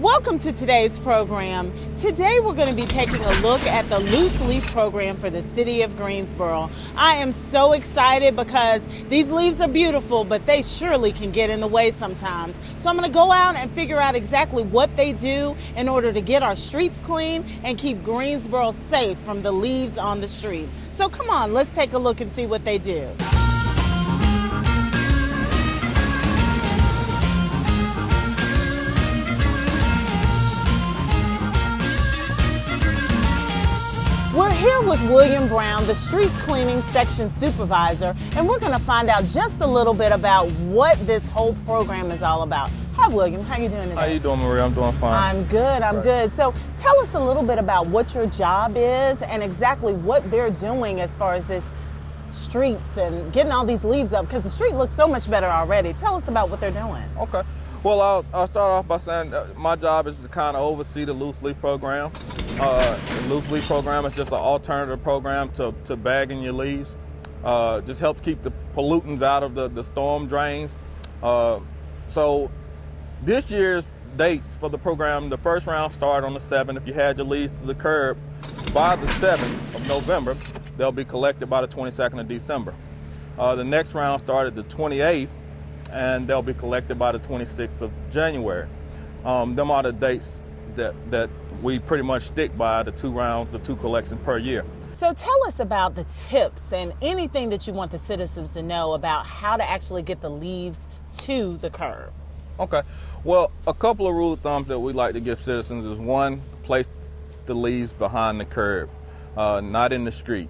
Welcome to today's program. Today we're going to be taking a look at the loose leaf program for the city of Greensboro. I am so excited because these leaves are beautiful, but they surely can get in the way sometimes. So I'm going to go out and figure out exactly what they do in order to get our streets clean and keep Greensboro safe from the leaves on the street. So come on, let's take a look and see what they do. We're here with William Brown, the street cleaning section supervisor, and we're going to find out just a little bit about what this whole program is all about. Hi, William. How you doing today? How you doing, Maria? I'm doing fine. I'm good. I'm good. So tell us a little bit about what your job is and exactly what they're doing as far as this streets and getting all these leaves up, because the street looks so much better already. Tell us about what they're doing. Okay. Well, I'll start off by saying my job is to kind of oversee the loose leaf program. The loose leaf program is just an alternative program to bagging your leaves. Just helps keep the pollutants out of the storm drains. So this year's dates for the program, the first round started on the 7th. If you had your leaves to the curb by the 7th of November, they'll be collected by the 22nd of December. The next round started the 28th, and they'll be collected by the 26th of January. Them are the dates that we pretty much stick by, the two collections per year. So tell us about the tips and anything that you want the citizens to know about how to actually get the leaves to the curb. Okay. Well, a couple of rule of thumbs that we like to give citizens is, one, place the leaves behind the curb, not in the street.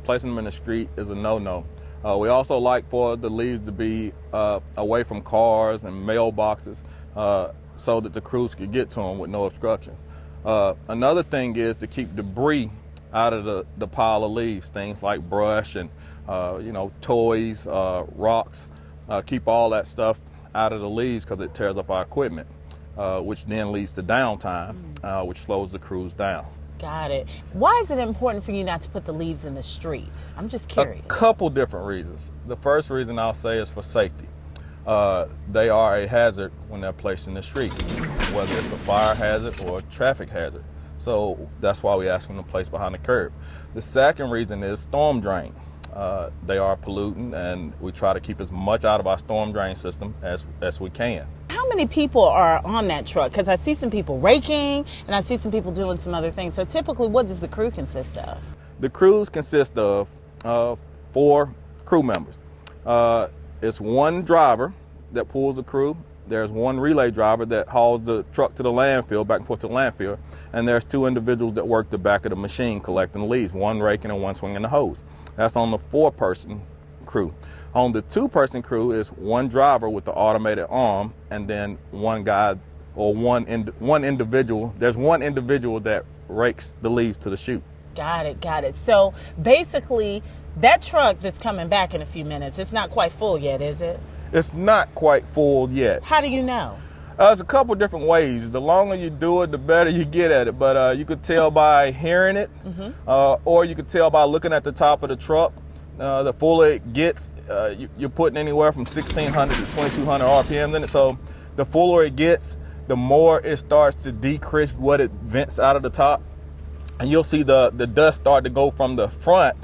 Placing them in the street is a no-no. We also like for the leaves to be away from cars and mailboxes so that the crews could get to them with no obstructions. Another thing is to keep debris out of the pile of leaves, things like brush and toys, rocks. Keep all that stuff out of the leaves because it tears up our equipment, which then leads to downtime, which slows the crews down. Got it. Why is it important for you not to put the leaves in the street? I'm just curious. A couple different reasons. The first reason I'll say is for safety. They are a hazard when they're placed in the street, whether it's a fire hazard or a traffic hazard. So that's why we ask them to place behind the curb. The second reason is storm drain. They are pollutant, and we try to keep as much out of our storm drain system as we can. How many people are on that truck? Because I see some people raking and I see some people doing some other things. So typically, what does the crew consist of? The crews consist of 4 crew members. It's one driver that pulls the crew. There's one relay driver that hauls the truck to the landfill, back and forth to the landfill. And there's 2 individuals that work the back of the machine collecting the leaves, one raking and one swinging the hose. That's on the 4-person crew. On the 2-person crew is one driver with the automated arm, and then one guy or one individual. There's one individual that rakes the leaves to the chute. Got it. So basically, that truck that's coming back in a few minutes, it's not quite full yet, is it? It's not quite full yet. How do you know? There's a couple different ways. The longer you do it, the better you get at it. But you could tell by hearing it, or you could tell by looking at the top of the truck. The fuller it gets, you're putting anywhere from 1,600 to 2,200 RPMs in it. So the fuller it gets, the more it starts to decrease what it vents out of the top. And you'll see the dust start to go from the front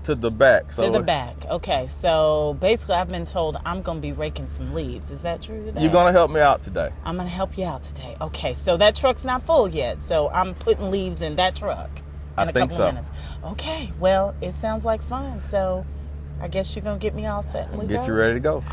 to the back. To the back. Okay. So basically, I've been told I'm going to be raking some leaves. Is that true today? You're going to help me out today. I'm going to help you out today. Okay. So that truck's not full yet. So I'm putting leaves in that truck in a couple of minutes. Okay. Well, it sounds like fun. So I guess you're going to get me all set and we get you ready to go.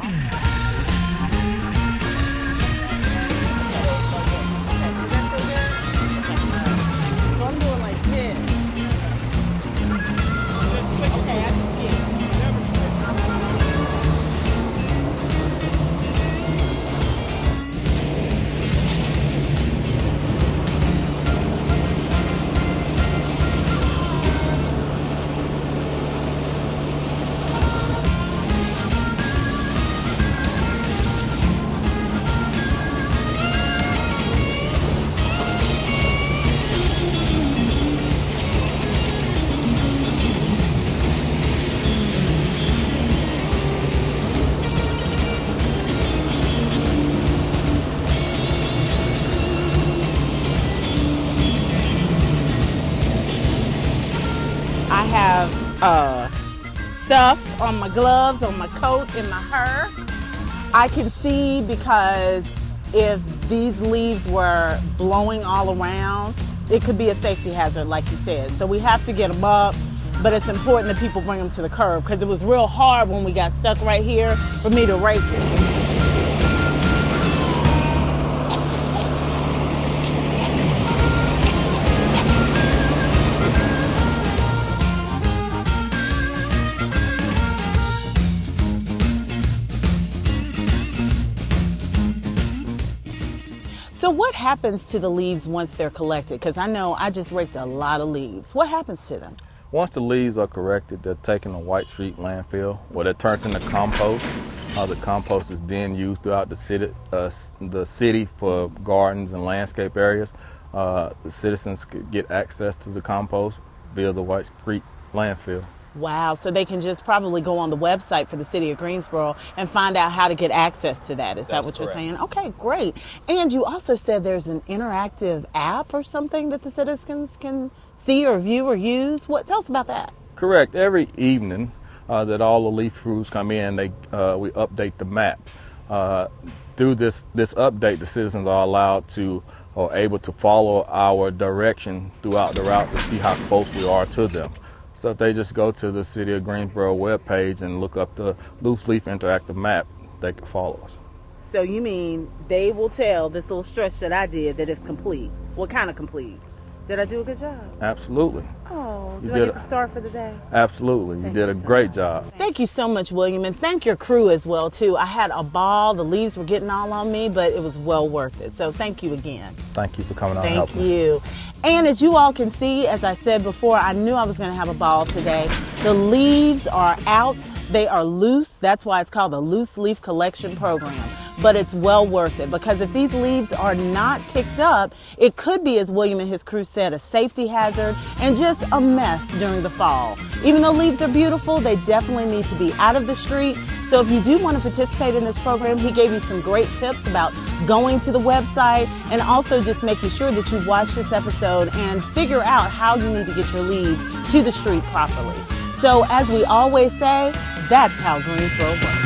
stuff on my gloves, on my coat, in my hair. I can see, because if these leaves were blowing all around, it could be a safety hazard, like you said. So we have to get them up, but it's important that people bring them to the curb, because it was real hard when we got stuck right here for me to rake it. So what happens to the leaves once they're collected? Because I know I just raked a lot of leaves. What happens to them? Once the leaves are corrected, they're taken to White Street landfill, where they're turned into compost. The compost is then used throughout the city for gardens and landscape areas. The citizens could get access to the compost via the White Street landfill. Wow, so they can just probably go on the website for the city of Greensboro and find out how to get access to that. Is that what you're saying? Okay, great. And you also said there's an interactive app or something that the citizens can see or view or use. Tell us about that. Correct. Every evening that all the leaf crews come in, we update the map. Through this update, the citizens are allowed to or able to follow our direction throughout the route to see how close we are to them. So if they just go to the City of Greensboro webpage and look up the loose leaf interactive map, they can follow us. So you mean they will tell this little stretch that I did that it's complete? What kind of complete? Did I do a good job? Absolutely. Oh, do I get the star for the day? Absolutely. You did a great job. Thank you so much, William, and thank your crew as well, too. I had a ball. The leaves were getting all on me, but it was well worth it. So thank you again. Thank you for coming on and helping us. Thank you. And as you all can see, as I said before, I knew I was going to have a ball today. The leaves are out. They are loose. That's why it's called the Loose Leaf Collection Program. But it's well worth it, because if these leaves are not picked up, it could be, as William and his crew said, a safety hazard and just a mess during the fall. Even though leaves are beautiful, they definitely need to be out of the street. So if you do want to participate in this program, he gave you some great tips about going to the website and also just making sure that you watch this episode and figure out how you need to get your leaves to the street properly. So as we always say, that's how Greensboro works.